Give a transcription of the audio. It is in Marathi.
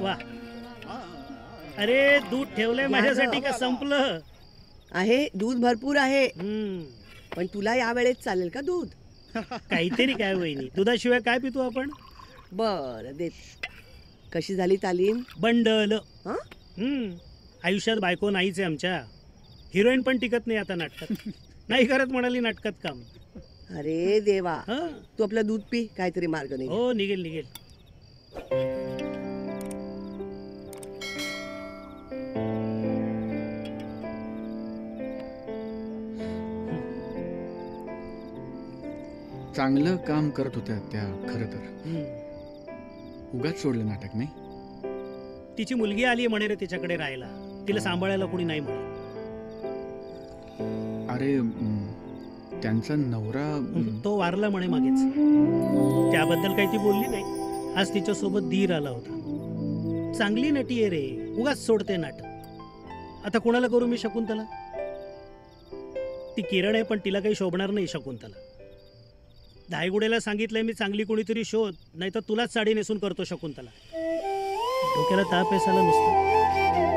वा, अरे दूध ठेवलंय माझ्यासाठी का संपलं? आहे, दूध भरपूर आहे. हम्म, पण तुला यावेळेस चालेल का दूध? काहीतरी काय वहिनी, दुधाशिवाय काय पितो आपण? बर देत. कशी झाली तालीम? बंडल. हं? आयुष्यात बायको नाहीच आहे आमच्या. हिरोईन पण टिकत नाही आता नाटकात. नाही करत म्हणाली नाटकात काम. अरे देवा, हं. तू आपलं दूध पी, काहीतरी मार्ग नाही. हो, निघेल निघेल. चांगलं काम करत होत्या त्या खरं तर. हम्म. उगाच सोडलं नाटक नाही. तिची मुलगी आली म्हणे रे तिच्याकडे राहायला. तिला सांभाळायला कोणी नाही म्हणे. अरे त्यांचा नवरा तो वारला म्हणे मागेच. त्याबद्दल काही ती बोलली नाही. आज तिच्यासोबत धीर आला होता. चांगली नटी आहे रे, उगाच सोडते नाटक. आता कोणाला करू मी शकुंतला? ती किरण आहे पण तिला काही शोभणार नाही शकुंतला. धायगुडेला सांगितलंय मी चांगली कोणीतरी शोध, नाही तर तुलाच साडी नेसून करतो शकुंतला. डोक्याला ताप आहे साला नुसतं.